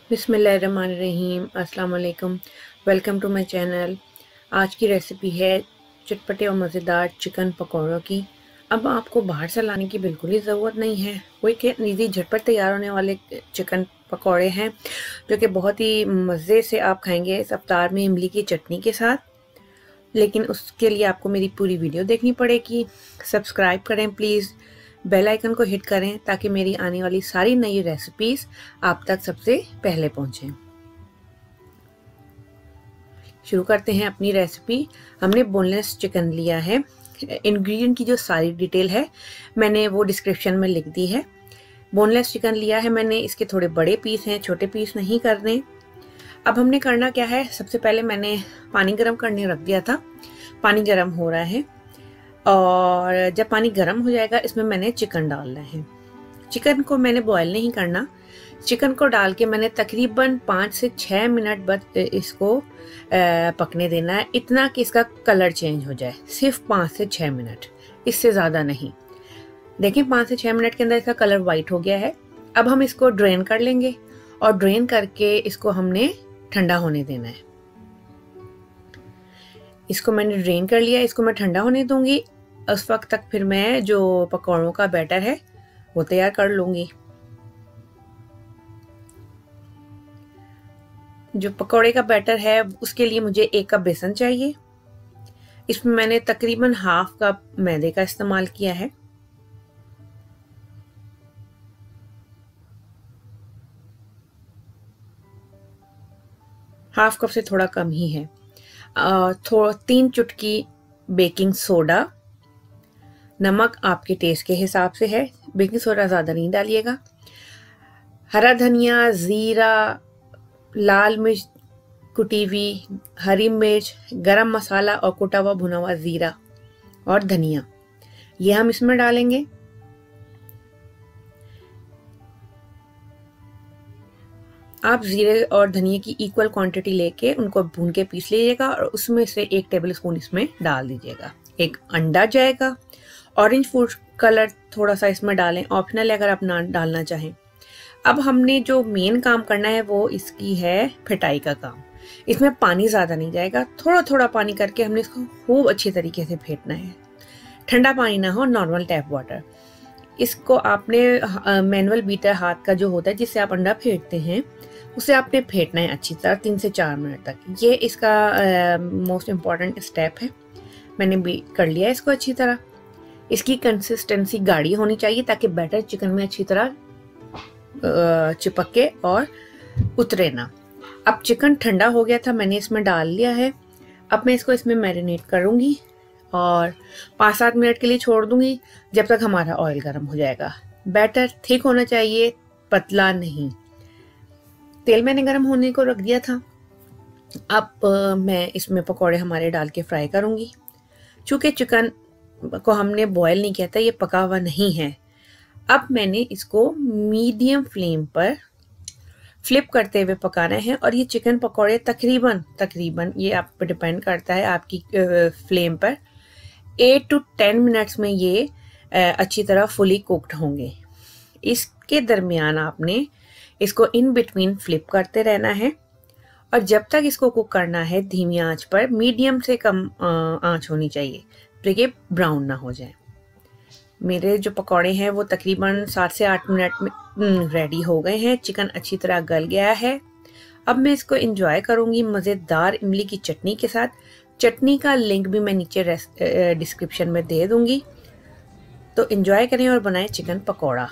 बिस्मिल्लाहिर्रहमानिर्रहीम। अस्सलाम वालेकुम। Welcome to my channel. आज की रेसिपी है चटपटे और मज़ेदार चिकन पकौड़ों की। अब आपको बाहर से लाने की बिल्कुल ही ज़रूरत नहीं है। कोई के ईज़ी झटपट तैयार होने वाले चिकन पकौड़े हैं जो कि बहुत ही मज़े से आप खाएंगे इस अफ्तार में इमली की चटनी के साथ। लेकिन उसके लिए आपको मेरी पूरी वीडियो देखनी पड़ेगी। सब्सक्राइब करें प्लीज़, बेल आइकन को हिट करें ताकि मेरी आने वाली सारी नई रेसिपीज़ आप तक सबसे पहले पहुंचें। शुरू करते हैं अपनी रेसिपी। हमने बोनलेस चिकन लिया है। इंग्रेडिएंट की जो सारी डिटेल है मैंने वो डिस्क्रिप्शन में लिख दी है। बोनलेस चिकन लिया है मैंने, इसके थोड़े बड़े पीस हैं, छोटे पीस नहीं करने। अब हमने करना क्या है, सबसे पहले मैंने पानी गर्म करने रख दिया था। पानी गर्म हो रहा है और जब पानी गर्म हो जाएगा इसमें मैंने चिकन डालना है। चिकन को मैंने बॉयल नहीं करना। चिकन को डाल के मैंने तकरीबन 5 से 6 मिनट बाद इसको पकने देना है, इतना कि इसका कलर चेंज हो जाए। सिर्फ 5 से 6 मिनट, इससे ज़्यादा नहीं। देखिए 5 से 6 मिनट के अंदर इसका कलर वाइट हो गया है। अब हम इसको ड्रेन कर लेंगे और ड्रेन करके इसको हमने ठंडा होने देना है। इसको मैंने ड्रेन कर लिया, इसको मैं ठंडा होने दूंगी। उस वक्त तक फिर मैं जो पकौड़ों का बैटर है वो तैयार कर लूंगी। जो पकौड़े का बैटर है उसके लिए मुझे 1 कप बेसन चाहिए। इसमें मैंने तकरीबन हाफ कप मैदे का इस्तेमाल किया है। हाफ कप से थोड़ा कम ही है। 3 चुटकी बेकिंग सोडा। नमक आपके टेस्ट के हिसाब से है, बेकिंग सोडा ज़्यादा नहीं डालिएगा। हरा धनिया, ज़ीरा, लाल मिर्च कुटी हुई, हरी मिर्च, गरम मसाला और कुटा हुआ भुना हुआ ज़ीरा और धनिया, ये हम इसमें डालेंगे। आप ज़ीरे और धनिया की इक्वल क्वांटिटी लेके उनको भून के पीस लीजिएगा और उसमें से 1 टेबलस्पून इसमें डाल दीजिएगा। 1 अंडा जाएगा। ऑरेंज फूड कलर थोड़ा सा इसमें डालें, ऑप्शनल है अगर आप ना डालना चाहें। अब हमने जो मेन काम करना है वो इसकी है फेटाई का काम। इसमें पानी ज़्यादा नहीं जाएगा, थोड़ा थोड़ा पानी करके हमने इसको खूब अच्छी तरीके से फेंटना है। ठंडा पानी ना हो, नॉर्मल टैप वाटर। इसको आपने मैनुअल बीटर हाथ का जो होता है जिससे आप अंडा फेंटते हैं उसे आपने फेंटना है अच्छी तरह 3 से 4 मिनट तक। ये इसका मोस्ट इम्पॉर्टेंट स्टेप है। मैंने बीट कर लिया इसको अच्छी तरह। इसकी कंसिस्टेंसी गाढ़ी होनी चाहिए ताकि बैटर चिकन में अच्छी तरह चिपक के और उतरे ना। अब चिकन ठंडा हो गया था, मैंने इसमें डाल लिया है। अब मैं इसको इसमें मैरिनेट करूँगी और 5-7 मिनट के लिए छोड़ दूँगी जब तक हमारा ऑयल गर्म हो जाएगा। बैटर थिक होना चाहिए, पतला नहीं। तेल मैंने गर्म होने को रख दिया था। अब मैं इसमें पकौड़े हमारे डाल के फ्राई करूँगी। चूँकि चिकन को हमने बॉयल नहीं किया था, ये पका हुआ नहीं है। अब मैंने इसको मीडियम फ्लेम पर फ्लिप करते हुए पकाना है और ये चिकन पकौड़े तकरीबन ये आप पर डिपेंड करता है आपकी फ्लेम पर 8 to 10 मिनट्स में ये अच्छी तरह फुली कुक्ड होंगे। इसके दरमियान आपने इसको इन बिटवीन फ्लिप करते रहना है और जब तक इसको कुक करना है धीमी आंच पर, मीडियम से कम आंच होनी चाहिए ताकि ब्राउन ना हो जाए। मेरे जो पकौड़े हैं वो तकरीबन 7 से 8 मिनट में रेडी हो गए हैं। चिकन अच्छी तरह गल गया है। अब मैं इसको एंजॉय करूंगी मज़ेदार इमली की चटनी के साथ। चटनी का लिंक भी मैं नीचे डिस्क्रिप्शन में दे दूंगी। तो एंजॉय करें और बनाएं चिकन पकौड़ा।